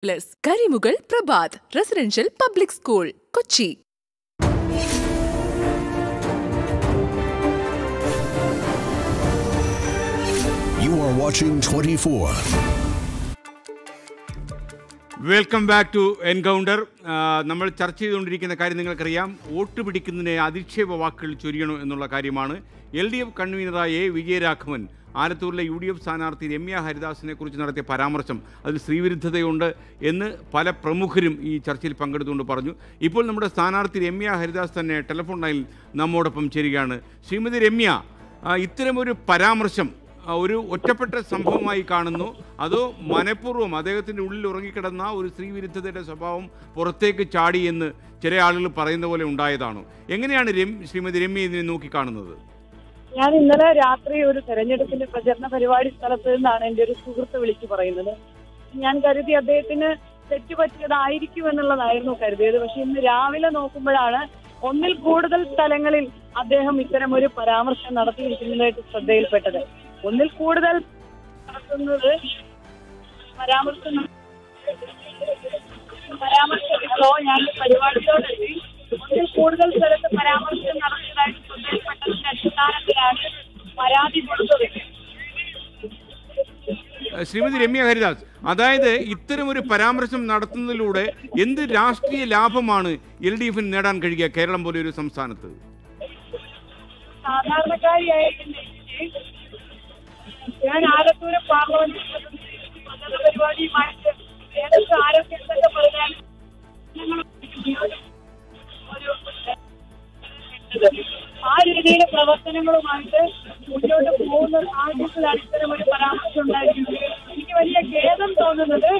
Plus Karimugal Prabhat residential public school Kochi. You are watching 24. Welcome back to encounter. നമ്മൾ ചർച്ച ചെയ്തുകൊണ്ടിരിക്കുന്ന കാര്യം നിങ്ങൾക്കറിയാം. വോട്ട് പിടിക്കുന്നതിനെ അധിക്ഷേപ വാക്കുകൾ ചൊരിയണോ എന്നുള്ള കാര്യമാണ്. LDF കൺവീനറായ വിജയരാഘവൻ ആലത്തൂരിലെ UDF സ്ഥാനാർത്ഥി രമ്യ ഹരിദാസിനെ കുറിച്ച് നടത്തിയ പരാമർശം അതിൽ സ്ത്രീവിരുദ്ധതയുണ്ട് എന്ന് പല പ്രമുഖരും ഈ ചർച്ചയിൽ പങ്കെടുത്തുകൊണ്ട് പറഞ്ഞു. ഇപ്പോൾ നമ്മുടെ സ്ഥാനാർത്ഥി രമ്യ ഹരിദാസ് തന്നെ ടെലിഫോൺ ലൈനിൽ നമ്മോടൊപ്പം ചേരുകയാണ്. ശ്രീമതി രമ്യ, ഇത്തരമൊരു പരാമർശം ഒരു ഒറ്റപ്പെട്ട സംഭവമായി കാണുന്നു, അതോ മനഃപൂർവ്വം അദ്ദേഹത്തിൻ്റെ ഉള്ളിൽ ഉറങ്ങിക്കിടന്ന ഒരു സ്ത്രീവിരുദ്ധതയുടെ സ്വഭാവം പുറത്തേക്ക് ചാടി എന്ന് ചില ആളുകൾ പറയുന്ന പോലെ ഉണ്ടായതാണോ? എങ്ങനെയാണ് ശ്രീമതി രമ്യ ഇതിനെ നോക്കിക്കാണുന്നത്? ഞാൻ ഇന്നലെ രാത്രി ഒരു തെരഞ്ഞെടുപ്പിന്റെ പ്രചരണ പരിപാടി സ്ഥലത്ത് നിന്നാണ് എൻ്റെ ഒരു സുഹൃത്ത് വിളിച്ചു പറയുന്നത്. ഞാൻ കരുതി അദ്ദേഹത്തിന് തെറ്റുപറ്റിയതായിരിക്കും എന്നുള്ളതായിരുന്നു കരുതിയത്. പക്ഷെ ഇന്ന് രാവിലെ നോക്കുമ്പോഴാണ് ഒന്നിൽ കൂടുതൽ സ്ഥലങ്ങളിൽ അദ്ദേഹം ഇത്തരം ഒരു പരാമർശം നടത്തിയിരിക്കുന്നതായിട്ട് ശ്രദ്ധയിൽപ്പെട്ടത്. ഒന്നിൽ കൂടുതൽ നടത്തുന്നത് പരാമർശങ്ങളോ ഞാൻ പരിപാടിയോടെത്തി ഒന്നിൽ കൂടുതൽ സ്ഥലത്ത് പരാമർശം നടത്തിയതായിട്ട് ശ്രദ്ധയിൽപ്പെട്ടതിന്റെ അടിസ്ഥാനത്തിലാണ് പരാതി കൊടുത്തത്. ശ്രീമതി രമ്യ ഹരിദാസ്, അതായത് ഇത്തരം ഒരു പരാമർശം നടത്തുന്നതിലൂടെ എന്ത് രാഷ്ട്രീയ ലാഭമാണ് LDFന് നേടാൻ കഴിയുക കേരളം പോലെ ഒരു സംസ്ഥാനത്ത്? സാധാരണക്കാരിയായിട്ട് ഞാൻ ആലത്തൂർ പാർലമെന്റ് പരിപാടിയുമായിട്ട് ഏതൊക്കെ ആരൊക്കെ എന്തൊക്കെ പറഞ്ഞാൽ ആ രീതിയിലെ പ്രവർത്തനങ്ങളുമായിട്ട് മുന്നോട്ട് പോകുന്ന സാഹചര്യത്തിലാണ് ഇത്തരം ഒരു പരാമർശം ഉണ്ടായിരിക്കുന്നത്. എനിക്ക് വലിയ ഖേദം തോന്നുന്നത്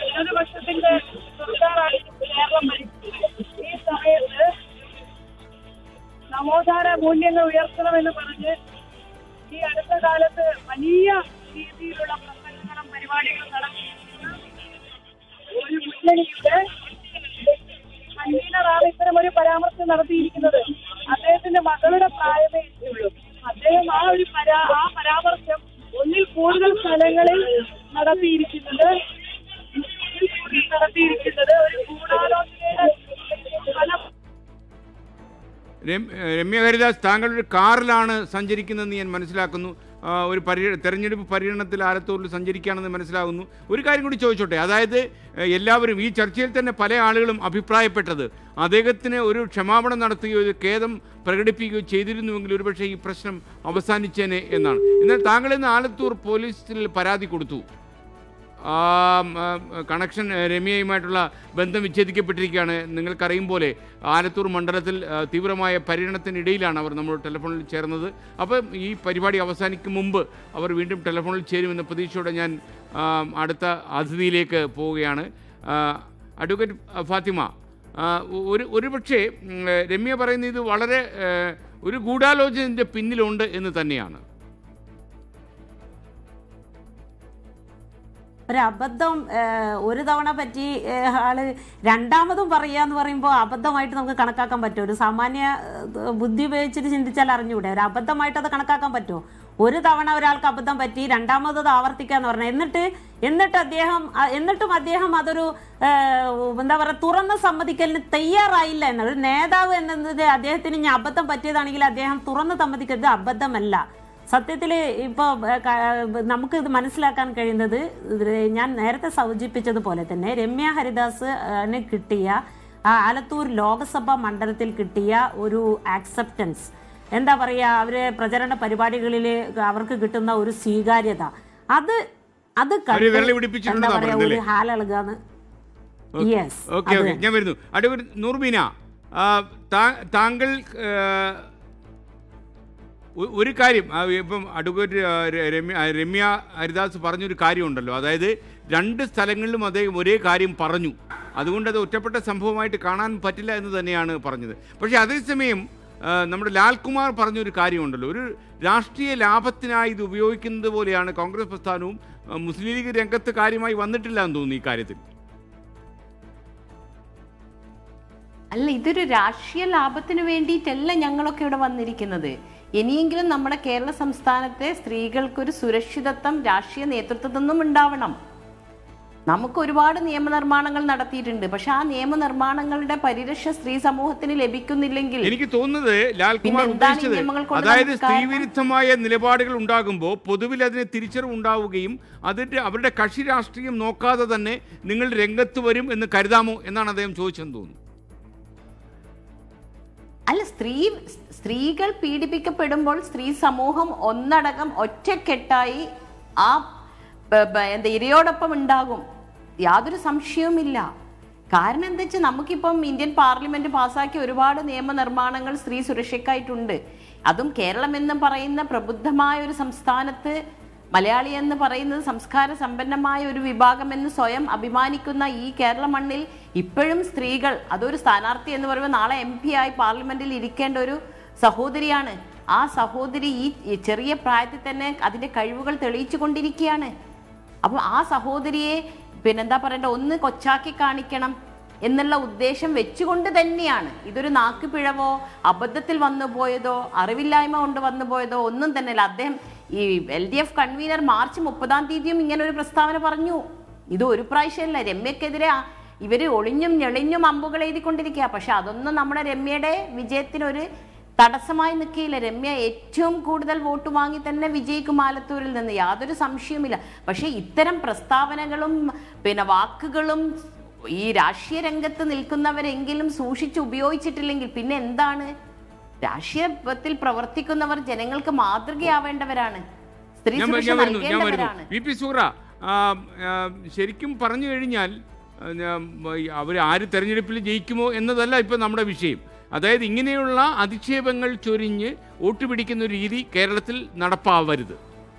ഇടതുപക്ഷത്തിന്റെ സർക്കാരായിരുന്നു കേരളം ഭരിക്കുന്നത്. ഈ സമയത്ത് നവോത്ഥാന മൂല്യങ്ങൾ ഉയർത്തണമെന്ന് പറഞ്ഞ് ഈ അടുത്ത കാലത്ത് വലിയ രീതിയിലുള്ള പ്രസംഗങ്ങളും പരിപാടികളും നടത്തിയിരിക്കുന്ന ഒരു മുന്നണിയുടെ കൺവീനറാണ് ഇത്തരം ഒരു പരാമർശം നടത്തിയിരിക്കുന്നത്. അദ്ദേഹത്തിന്റെ മകളുടെ പ്രായമേ ഉള്ളൂ. അദ്ദേഹം ആ പരാമർശം ഒന്നിൽ കൂടുതൽ സ്ഥലങ്ങളിൽ നടത്തിയിരിക്കുന്നത് ഒരു ഗൂഢാലോചനയുടെ ഫലം. രമ്യ ഹരിദാസ്, താങ്കളുടെ കാറിലാണ് സഞ്ചരിക്കുന്നതെന്ന് ഞാൻ മനസ്സിലാക്കുന്നു. ഒരു തെരഞ്ഞെടുപ്പ് പര്യടനത്തിൽ ആലത്തൂരിൽ സഞ്ചരിക്കുകയാണെന്ന് മനസ്സിലാകുന്നു. ഒരു കാര്യം കൂടി ചോദിച്ചോട്ടെ, അതായത് എല്ലാവരും ഈ ചർച്ചയിൽ തന്നെ പല ആളുകളും അഭിപ്രായപ്പെട്ടത് അദ്ദേഹത്തിന് ഒരു ക്ഷമാപണം നടത്തുകയോ ഒരു ഖേദം പ്രകടിപ്പിക്കുകയോ ചെയ്തിരുന്നുവെങ്കിൽ ഒരുപക്ഷെ ഈ പ്രശ്നം അവസാനിച്ചേനെ എന്നാണ്. എന്നാൽ താങ്കൾ ഇന്ന് ആലത്തൂർ പോലീസിൽ പരാതി കൊടുത്തു. കണക്ഷൻ രമ്യയുമായിട്ടുള്ള ബന്ധം വിച്ഛേദിക്കപ്പെട്ടിരിക്കുകയാണ്. നിങ്ങൾക്കറിയും പോലെ ആലത്തൂർ മണ്ഡലത്തിൽ തീവ്രമായ പര്യടനത്തിനിടയിലാണ് അവർ നമ്മൾ ടെലിഫോണിൽ ചേർന്നത്. അപ്പം ഈ പരിപാടി അവസാനിക്കും മുമ്പ് അവർ വീണ്ടും ടെലിഫോണിൽ ചേരുമെന്ന പ്രതീക്ഷയോടെ ഞാൻ അടുത്ത അതിഥിയിലേക്ക് പോവുകയാണ്. അഡ്വക്കേറ്റ് ഫാത്തിമ, ഒരുപക്ഷെ രമ്യ പറയുന്ന ഇത് വളരെ ഒരു ഗൂഢാലോചനയുടെ പിന്നിലുണ്ട് എന്ന് തന്നെയാണ്. ഒരബദ്ധം ഒരു തവണ പറ്റി ആള് രണ്ടാമതും പറയാന്ന് പറയുമ്പോൾ അബദ്ധമായിട്ട് നമുക്ക് കണക്കാക്കാൻ പറ്റുമോ? ഒരു സാമാന്യ ബുദ്ധി ഉപയോഗിച്ചിട്ട് ചിന്തിച്ചാൽ അറിഞ്ഞൂടെ? ഒരു അബദ്ധമായിട്ട് അത് കണക്കാക്കാൻ പറ്റുമോ? ഒരു തവണ ഒരാൾക്ക് അബദ്ധം പറ്റി രണ്ടാമത് ആവർത്തിക്കാന്ന് പറഞ്ഞാൽ എന്നിട്ടും അദ്ദേഹം അതൊരു എന്താ പറയുക തുറന്ന് സമ്മതിക്കലിന് തയ്യാറായില്ല എന്നാണ്. ഒരു നേതാവ് എന്നത് അദ്ദേഹത്തിന് ഇനി അബദ്ധം പറ്റിയതാണെങ്കിൽ അദ്ദേഹം തുറന്ന് സമ്മതിക്കരുത്, അബദ്ധമല്ല. സത്യത്തിൽ ഇപ്പോൾ നമുക്ക് ഇത് മനസ്സിലാക്കാൻ കഴിയുന്നത് ഞാൻ നേരത്തെ സൂചിപ്പിച്ചതുപോലെ തന്നെ രമ്യ ഹരിദാസിന് കിട്ടിയ ആലത്തൂർ ലോക്സഭാ മണ്ഡലത്തിൽ കിട്ടിയ ഒരു ആക്സെപ്റ്റൻസ്, എന്താ പറയുക, അവര് പ്രചരണ പരിപാടികളിൽ അവർക്ക് കിട്ടുന്ന ഒരു സ്വീകാര്യത, അത് എന്താ പറയുക ഒരു ഹാലളുകാന്ന്. യെസ്, ഞാൻ വരുന്നു. അഡ്വക്കേറ്റ് നൂർബീന, താങ്കൾ ഒരു കാര്യം ഇപ്പം അഡ്വക്കേറ്റ് രമ്യ ഹരിദാസ് പറഞ്ഞൊരു കാര്യമുണ്ടല്ലോ, അതായത് രണ്ട് സ്ഥലങ്ങളിലും അദ്ദേഹം ഒരേ കാര്യം പറഞ്ഞു, അതുകൊണ്ട് അത് ഒറ്റപ്പെട്ട സംഭവമായിട്ട് കാണാൻ പറ്റില്ല എന്ന് തന്നെയാണ് പറഞ്ഞത്. പക്ഷേ അതേസമയം നമ്മുടെ ലാൽകുമാർ പറഞ്ഞൊരു കാര്യമുണ്ടല്ലോ, ഒരു രാഷ്ട്രീയ ലാഭത്തിനായി ഇത് ഉപയോഗിക്കുന്നത് പോലെയാണ് കോൺഗ്രസ് പ്രസ്ഥാനവും. മുസ്ലിം ലീഗ് രംഗത്ത് കാര്യമായി വന്നിട്ടില്ല എന്ന് തോന്നുന്നു ഈ കാര്യത്തിൽ. അല്ല, ഇതൊരു രാഷ്ട്രീയ ലാഭത്തിന് വേണ്ടിയിട്ടല്ല ഞങ്ങളൊക്കെ ഇവിടെ വന്നിരിക്കുന്നത്. ഇനിയെങ്കിലും നമ്മുടെ കേരള സംസ്ഥാനത്തെ സ്ത്രീകൾക്കൊരു സുരക്ഷിതത്വം രാഷ്ട്രീയ നേതൃത്വത്തിൽ നിന്നും ഉണ്ടാവണം. നമുക്ക് ഒരുപാട് നിയമനിർമ്മാണങ്ങൾ നടത്തിയിട്ടുണ്ട്. പക്ഷെ ആ നിയമനിർമ്മാണങ്ങളുടെ പരിരക്ഷ സ്ത്രീ സമൂഹത്തിന് ലഭിക്കുന്നില്ലെങ്കിൽ എനിക്ക് തോന്നുന്നത് ലാൽകുമാർ ഉദ്ദേശിച്ചത്, അതായത് സ്ത്രീവിരുദ്ധമായ നിലപാടുകൾ ഉണ്ടാകുമ്പോൾ പൊതുവിൽ അതിന് തിരിച്ചറിവ് ഉണ്ടാവുകയും അതിന്റെ അവരുടെ കക്ഷി രാഷ്ട്രീയം നോക്കാതെ തന്നെ നിങ്ങൾ രംഗത്ത് വരും എന്ന് കരുതാമോ എന്നാണ് അദ്ദേഹം ചോദിച്ചെന്ന് തോന്നുന്നു. അല്ല, സ്ത്രീകൾ പീഡിപ്പിക്കപ്പെടുമ്പോൾ സ്ത്രീ സമൂഹം ഒന്നടങ്കം ഒറ്റക്കെട്ടായി ആ ഇരയോടൊപ്പം ഉണ്ടാകും, യാതൊരു സംശയവുമില്ല. കാരണം എന്താ വെച്ചാൽ നമുക്കിപ്പം ഇന്ത്യൻ പാർലമെന്റ് പാസ്സാക്കിയ ഒരുപാട് നിയമനിർമ്മാണങ്ങൾ സ്ത്രീ സുരക്ഷയ്ക്കായിട്ടുണ്ട്. അതും കേരളം എന്ന് പറയുന്ന പ്രബുദ്ധമായ ഒരു സംസ്ഥാനത്ത് മലയാളി എന്ന് പറയുന്നത് സംസ്കാര സമ്പന്നമായ ഒരു വിഭാഗം എന്ന് സ്വയം അഭിമാനിക്കുന്ന ഈ കേരള മണ്ണിൽ ഇപ്പോഴും സ്ത്രീകൾ, അതൊരു സ്ഥാനാർത്ഥി എന്ന് പറയുമ്പോൾ നാളെ MP ആയി പാർലമെന്റിൽ ഇരിക്കേണ്ട ഒരു സഹോദരിയാണ്. ആ സഹോദരി ഈ ചെറിയ പ്രായത്തിൽ തന്നെ അതിന്റെ കഴിവുകൾ തെളിയിച്ചു കൊണ്ടിരിക്കുകയാണ്. അപ്പം ആ സഹോദരിയെ പിന്നെന്താ പറയണ്ട, ഒന്ന് കൊച്ചാക്കി കാണിക്കണം എന്നുള്ള ഉദ്ദേശം വെച്ചുകൊണ്ട് തന്നെയാണ്. ഇതൊരു നാക്കുപിഴവോ അബദ്ധത്തിൽ വന്നു പോയതോ അറിവില്ലായ്മ കൊണ്ട് വന്നു പോയതോ ഒന്നും തന്നെയല്ല. അദ്ദേഹം ഈ LDF കൺവീനർ മാർച്ച് 30-ാം തീയതിയും ഇങ്ങനെ ഒരു പ്രസ്താവന പറഞ്ഞു. ഇത് ഒരു പ്രാവശ്യമല്ല. രമ്യക്കെതിരെ ഇവർ ഒളിഞ്ഞും ഞെളിഞ്ഞും അമ്പുകൾ എഴുതിക്കൊണ്ടിരിക്കുക. പക്ഷെ അതൊന്നും നമ്മുടെ രമ്യയുടെ വിജയത്തിനൊരു തടസ്സമായി നിൽക്കില്ല. രമ്യ ഏറ്റവും കൂടുതൽ വോട്ട് വാങ്ങി തന്നെ വിജയിക്കും ആലത്തൂരിൽ നിന്ന്, യാതൊരു സംശയവുമില്ല. പക്ഷെ ഇത്തരം പ്രസ്താവനകളും പിന്നെ വാക്കുകളും ഈ രാഷ്ട്രീയ രംഗത്ത് നിൽക്കുന്നവരെങ്കിലും സൂക്ഷിച്ച് ഉപയോഗിച്ചിട്ടില്ലെങ്കിൽ പിന്നെ എന്താണ്? രാഷ്ട്രീയത്തിൽ പ്രവർത്തിക്കുന്നവർ ജനങ്ങൾക്ക് മാതൃകയാവേണ്ടവരാണ്, സ്ത്രീ സുരക്ഷ നൽകേണ്ടവരാണ്. VP സുഹ്റ, ശരിക്കും പറഞ്ഞു കഴിഞ്ഞാൽ അവർ ആര് തെരഞ്ഞെടുപ്പിൽ ജയിക്കുമോ എന്നതല്ല ഇപ്പം നമ്മുടെ വിഷയം. അതായത് ഇങ്ങനെയുള്ള അധിക്ഷേപങ്ങൾ ചൊരിഞ്ഞ് വോട്ട് പിടിക്കുന്ന ഒരു രീതി കേരളത്തിൽ നടപ്പാവരുത്.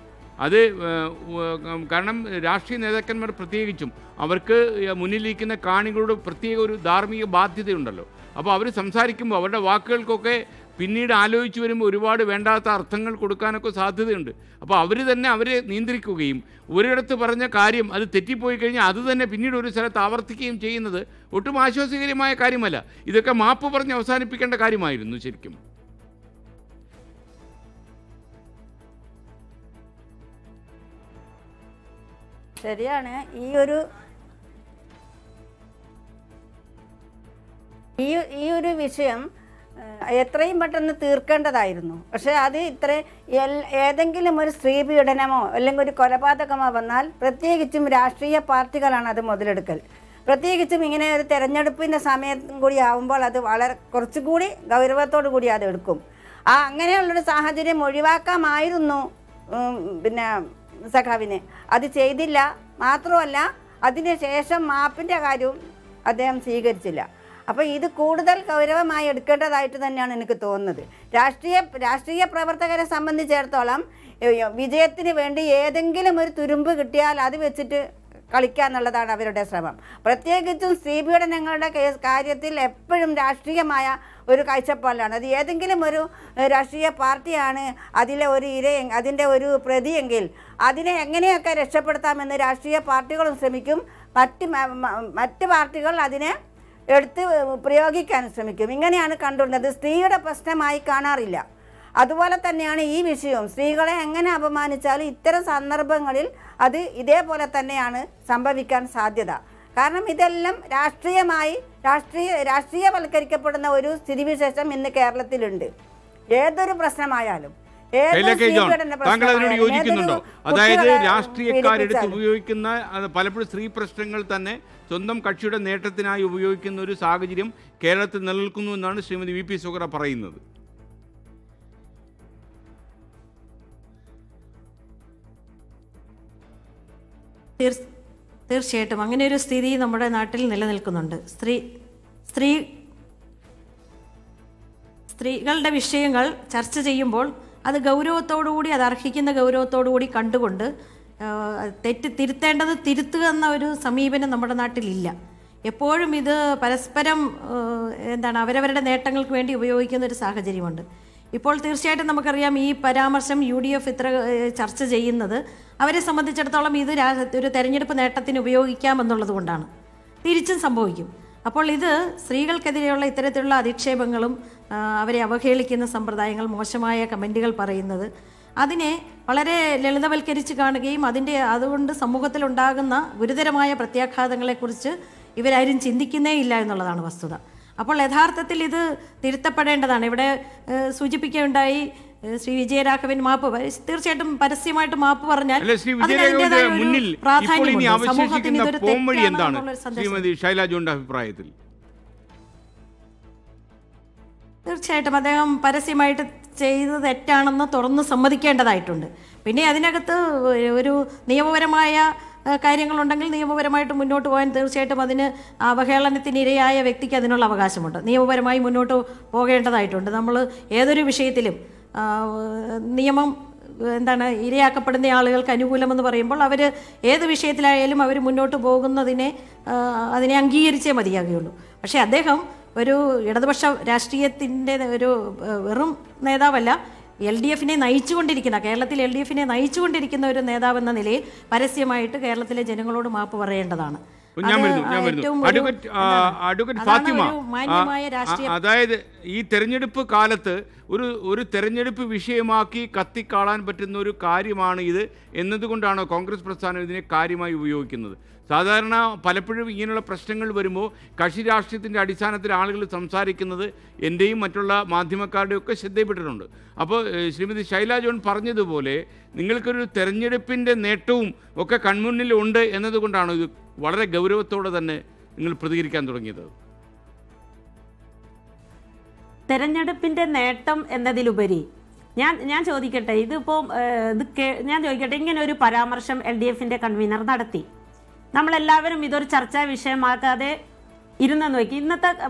അത് കാരണം രാഷ്ട്രീയ നേതാക്കന്മാർ പ്രത്യേകിച്ചും അവർക്ക് മുന്നിലിരിക്കുന്ന കാണികളോട് പ്രത്യേക ഒരു ധാർമ്മിക ബാധ്യതയുണ്ടല്ലോ. അപ്പോൾ അവർ സംസാരിക്കുമ്പോൾ അവരുടെ വാക്കുകൾക്കൊക്കെ പിന്നീട് ആലോചിച്ച് വരുമ്പോൾ ഒരുപാട് വേണ്ടാത്ത അർത്ഥങ്ങൾ കൊടുക്കാനൊക്കെ സാധ്യതയുണ്ട്. അപ്പോൾ അവർ തന്നെ അവരെ നിയന്ത്രിക്കുകയും ഒരിടത്ത് പറഞ്ഞ കാര്യം അത് തെറ്റിപ്പോയി കഴിഞ്ഞാൽ അത് തന്നെ പിന്നീട് ഒരു സ്ഥലത്ത് ആവർത്തിക്കുകയും ചെയ്യുന്നത് ഒട്ടും ആശ്വാസകരമായ കാര്യമല്ല. ഇതൊക്കെ മാപ്പ് പറഞ്ഞ് അവസാനിപ്പിക്കേണ്ട കാര്യമായിരുന്നു ശരിക്കും. ശരിയാണ്. ഈ ഒരു വിഷയം എത്രയും പെട്ടെന്ന് തീർക്കേണ്ടതായിരുന്നു. പക്ഷേ അത് ഏതെങ്കിലും ഒരു സ്ത്രീ പീഡനമോ അല്ലെങ്കിൽ ഒരു കൊലപാതകമോ വന്നാൽ പ്രത്യേകിച്ചും രാഷ്ട്രീയ പാർട്ടികളാണ് അത് മുതലെടുക്കൽ. പ്രത്യേകിച്ചും ഇങ്ങനെ ഒരു തെരഞ്ഞെടുപ്പിൻ്റെ സമയം കൂടി ആവുമ്പോൾ അത് വളരെ കുറച്ചുകൂടി ഗൗരവത്തോടു കൂടി അത് എടുക്കും. അങ്ങനെയുള്ളൊരു സാഹചര്യം ഒഴിവാക്കാമായിരുന്നു പിന്നെ സഖാവിന്. അത് ചെയ്തില്ല. മാത്രമല്ല അതിനുശേഷം മാപ്പിൻ്റെ കാര്യവും അദ്ദേഹം സ്വീകരിച്ചില്ല. അപ്പോൾ ഇത് കൂടുതൽ ഗൗരവമായി എടുക്കേണ്ടതായിട്ട് തന്നെയാണ് എനിക്ക് തോന്നുന്നത്. രാഷ്ട്രീയ പ്രവർത്തകരെ സംബന്ധിച്ചിടത്തോളം വിജയത്തിന് വേണ്ടി ഏതെങ്കിലും ഒരു തുരുമ്പ് കിട്ടിയാൽ അത് വെച്ചിട്ട് കളിക്കുക എന്നുള്ളതാണ് അവരുടെ ശ്രമം. പ്രത്യേകിച്ചും സ്ത്രീപീഡനങ്ങളുടെ കാര്യത്തിൽ എപ്പോഴും രാഷ്ട്രീയമായ ഒരു കാഴ്ചപ്പാടിലാണ്. അത് ഏതെങ്കിലും ഒരു രാഷ്ട്രീയ പാർട്ടിയാണ് അതിലെ ഒരു അതിൻ്റെ ഒരു പ്രതിയെങ്കിൽ അതിനെ എങ്ങനെയൊക്കെ രക്ഷപ്പെടുത്താമെന്ന് രാഷ്ട്രീയ പാർട്ടികളും ശ്രമിക്കും. മറ്റ് പാർട്ടികൾ അതിനെ എടുത്ത് പ്രയോഗിക്കാൻ ശ്രമിക്കും. ഇങ്ങനെയാണ് കണ്ടുകൊണ്ടത്. സ്ത്രീയുടെ പ്രശ്നമായി കാണാറില്ല. അതുപോലെ തന്നെയാണ് ഈ വിഷയവും. സ്ത്രീകളെ എങ്ങനെ അപമാനിച്ചാലും ഇത്തരം സന്ദർഭങ്ങളിൽ അത് ഇതേപോലെ തന്നെയാണ് സംഭവിക്കാൻ സാധ്യത. കാരണം ഇതെല്ലാം രാഷ്ട്രീയവൽക്കരിക്കപ്പെടുന്ന ഒരു സ്ഥിതിവിശേഷം ഇന്ന് കേരളത്തിലുണ്ട്. ഏതൊരു പ്രശ്നമായാലും താങ്കൾ അതിനോട് യോജിക്കുന്നുണ്ടോ? അതായത് രാഷ്ട്രീയക്കാരെടുത്ത് ഉപയോഗിക്കുന്ന പലപ്പോഴും സ്ത്രീ പ്രശ്നങ്ങൾ തന്നെ സ്വന്തം കക്ഷിയുടെ നേട്ടത്തിനായി ഉപയോഗിക്കുന്ന ഒരു സാഹചര്യം കേരളത്തിൽ നിലനിൽക്കുന്നു എന്നാണ് ശ്രീമതി VP സുഹ്റ പറയുന്നത്. തീർച്ചയായിട്ടും അങ്ങനെ ഒരു സ്ഥിതി നമ്മുടെ നാട്ടിൽ നിലനിൽക്കുന്നുണ്ട്. സ്ത്രീകളുടെ വിഷയങ്ങൾ ചർച്ച ചെയ്യുമ്പോൾ അത് ഗൗരവത്തോടുകൂടി, അത് അർഹിക്കുന്ന ഗൗരവത്തോടുകൂടി കണ്ടുകൊണ്ട് തിരുത്തേണ്ടത് തിരുത്തുക എന്ന ഒരു സമീപനം നമ്മുടെ നാട്ടിലില്ല. എപ്പോഴും ഇത് പരസ്പരം അവരവരുടെ നേട്ടങ്ങൾക്ക് വേണ്ടി ഉപയോഗിക്കുന്ന ഒരു സാഹചര്യമുണ്ട്. ഇപ്പോൾ തീർച്ചയായിട്ടും നമുക്കറിയാം ഈ പരാമർശം UDF ഇത്ര ചർച്ച ചെയ്യുന്നത് അവരെ സംബന്ധിച്ചിടത്തോളം ഇത് ഒരു തെരഞ്ഞെടുപ്പ് നേട്ടത്തിന് ഉപയോഗിക്കാമെന്നുള്ളത് കൊണ്ടാണ്. തിരിച്ചും സംഭവിക്കും. അപ്പോൾ ഇത് സ്ത്രീകൾക്കെതിരെയുള്ള ഇത്തരത്തിലുള്ള അധിക്ഷേപങ്ങളും അവരെ അവഹേളിക്കുന്ന സമ്പ്രദായങ്ങൾ, മോശമായ കമൻറ്റുകൾ പറയുന്നത്, അതിനെ വളരെ ലളിതവൽക്കരിച്ച് കാണുകയും അതുകൊണ്ട് സമൂഹത്തിലുണ്ടാകുന്ന ഗുരുതരമായ പ്രത്യാഘാതങ്ങളെക്കുറിച്ച് ഇവരാരും ചിന്തിക്കുന്നേ ഇല്ല എന്നുള്ളതാണ് വസ്തുത. അപ്പോൾ യഥാർത്ഥത്തിൽ ഇത് തിരുത്തപ്പെടേണ്ടതാണ്. ഇവിടെ സൂചിപ്പിക്കുകയുണ്ടായി ശ്രീ വിജയരാഘവൻ മാപ്പ് തീർച്ചയായിട്ടും പരസ്യമായിട്ട് മാപ്പ് പറഞ്ഞാൽ സമൂഹത്തിന് ഇതൊരു തെറ്റാണെന്നുള്ള അഭിപ്രായത്തിൽ തീർച്ചയായിട്ടും അദ്ദേഹം പരസ്യമായിട്ട് ചെയ്തത് തെറ്റാണെന്ന് തുറന്ന് സമ്മതിക്കേണ്ടതായിട്ടുണ്ട്. പിന്നെ അതിനകത്ത് ഒരു നിയമപരമായ കാര്യങ്ങളുണ്ടെങ്കിൽ നിയമപരമായിട്ട് മുന്നോട്ട് പോകാൻ തീർച്ചയായിട്ടും അതിന് അവഹേളനത്തിനിരയായ വ്യക്തിക്ക് അതിനുള്ള അവകാശമുണ്ട്. നിയമപരമായി മുന്നോട്ട് പോകേണ്ടതായിട്ടുണ്ട്. നമ്മൾ ഏതൊരു വിഷയത്തിലും നിയമം ഇരയാക്കപ്പെടുന്ന ആളുകൾക്ക് അനുകൂലമെന്ന് പറയുമ്പോൾ അവർ ഏത് വിഷയത്തിലായാലും അവർ മുന്നോട്ട് അതിനെ അംഗീകരിച്ചേ മതിയാകുകയുള്ളൂ. പക്ഷേ അദ്ദേഹം ഒരു ഇടതുപക്ഷ രാഷ്ട്രീയത്തിൻ്റെ ഒരു വെറും നേതാവല്ല, LDFനെ നയിച്ചുകൊണ്ടിരിക്കുന്ന കേരളത്തിൽ LDFനെ നയിച്ചുകൊണ്ടിരിക്കുന്ന ഒരു നേതാവെന്ന നിലയിൽ പരസ്യമായിട്ട് കേരളത്തിലെ ജനങ്ങളോട് മാപ്പ് പറയേണ്ടതാണ്. അതായത് ഈ തെരഞ്ഞെടുപ്പ് കാലത്ത് ഒരു തെരഞ്ഞെടുപ്പ് വിഷയമാക്കി കത്തിക്കാളാൻ പറ്റുന്ന ഒരു കാര്യമാണ് ഇത് എന്നതുകൊണ്ടാണോ കോൺഗ്രസ് പ്രസ്ഥാനം ഇതിനെ കാര്യമായി ഉപയോഗിക്കുന്നത്? സാധാരണ പലപ്പോഴും ഇങ്ങനെയുള്ള പ്രശ്നങ്ങൾ വരുമ്പോൾ കക്ഷി രാഷ്ട്രീയത്തിൻ്റെ അടിസ്ഥാനത്തിൽ ആളുകൾ സംസാരിക്കുന്നത് എൻ്റെയും മറ്റുള്ള മാധ്യമക്കാരുടെയും ഒക്കെ ശ്രദ്ധയിൽപ്പെട്ടിട്ടുണ്ട്. അപ്പോൾ ശ്രീമതി ശൈല ജോൺ പറഞ്ഞതുപോലെ നിങ്ങൾക്കൊരു തെരഞ്ഞെടുപ്പിൻ്റെ നേട്ടവും ഒക്കെ കൺമുന്നിലുണ്ട് എന്നതുകൊണ്ടാണ് ഇത് വളരെ ഗൗരവത്തോടെ തന്നെ നിങ്ങൾ പ്രതികരിക്കാൻ തുടങ്ങിയത്? തെരഞ്ഞെടുപ്പിൻ്റെ നേട്ടം എന്നതിലുപരി ഞാൻ ചോദിക്കട്ടെ, ഇതിപ്പോൾ ഞാൻ ചോദിക്കട്ടെ, ഇങ്ങനെ ഒരു പരാമർശം LDFന്റെ കൺവീനർ നടത്തി. നമ്മളെല്ലാവരും ഇതൊരു ചർച്ചാ വിഷയമാക്കാതെ ഇരുന്നെന്ന് നോക്കി.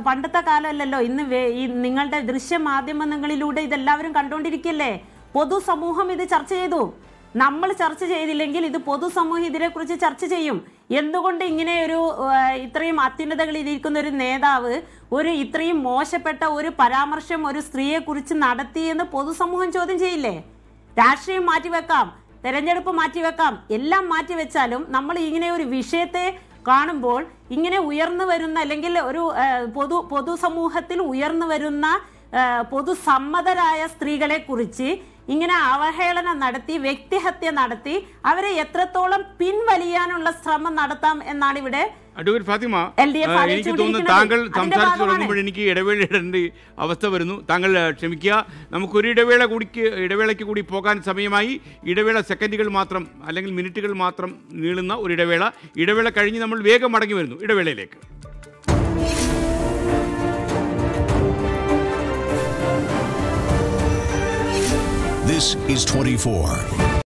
പണ്ടത്തെ കാലമല്ലല്ലോ, ഇന്ന് നിങ്ങളുടെ ദൃശ്യമാധ്യമങ്ങളിലൂടെ ഇതെല്ലാവരും കണ്ടുകൊണ്ടിരിക്കല്ലേ. പൊതുസമൂഹം ഇത് ചർച്ച ചെയ്തു. നമ്മൾ ചർച്ച ചെയ്തില്ലെങ്കിൽ ഇത് പൊതുസമൂഹം ഇതിനെക്കുറിച്ച് ചർച്ച ചെയ്യും. എന്തുകൊണ്ട് ഇങ്ങനെ ഇത്രയും അത്യുന്നതകളിലിരിക്കുന്ന ഒരു നേതാവ് ഇത്രയും മോശപ്പെട്ട ഒരു പരാമർശം ഒരു സ്ത്രീയെക്കുറിച്ച് നടത്തിയെന്ന് പൊതുസമൂഹം ചോദ്യം ചെയ്യില്ലേ? രാഷ്ട്രീയം മാറ്റിവെക്കാം, തെരഞ്ഞെടുപ്പ് മാറ്റിവെക്കാം, എല്ലാം മാറ്റിവെച്ചാലും നമ്മൾ ഇങ്ങനെ ഒരു വിഷയത്തെ കാണുമ്പോൾ ഇങ്ങനെ ഉയർന്നു വരുന്ന അല്ലെങ്കിൽ ഒരു പൊതുസമൂഹത്തിൽ ഉയർന്നു വരുന്ന പൊതുസമ്മതരായ സ്ത്രീകളെ കുറിച്ച് ഇങ്ങനെ അവഹേളനം നടത്തി വ്യക്തിഹത്യ നടത്തി അവരെ എത്രത്തോളം പിൻവലിയാനുള്ള ശ്രമം നടത്താം എന്നാണ് ഇവിടെ അഡ്വക്കേറ്റ് ഫാത്തിമ. എനിക്ക് തോന്നുന്നു താങ്കൾ സംസാരിച്ചു തുടങ്ങുമ്പോൾ എനിക്ക് ഇടവേളയിടേണ്ട അവസ്ഥ വരുന്നു. താങ്കൾ ക്ഷമിക്കുക. നമുക്കൊരു ഇടവേളയ്ക്ക് കൂടി പോകാൻ സമയമായി. ഇടവേള സെക്കൻഡുകൾ മാത്രം അല്ലെങ്കിൽ മിനിറ്റുകൾ മാത്രം നീളുന്ന ഒരു ഇടവേള കഴിഞ്ഞ് നമ്മൾ വേഗം മടങ്ങി വരുന്നു ഇടവേളയിലേക്ക്. This is 24.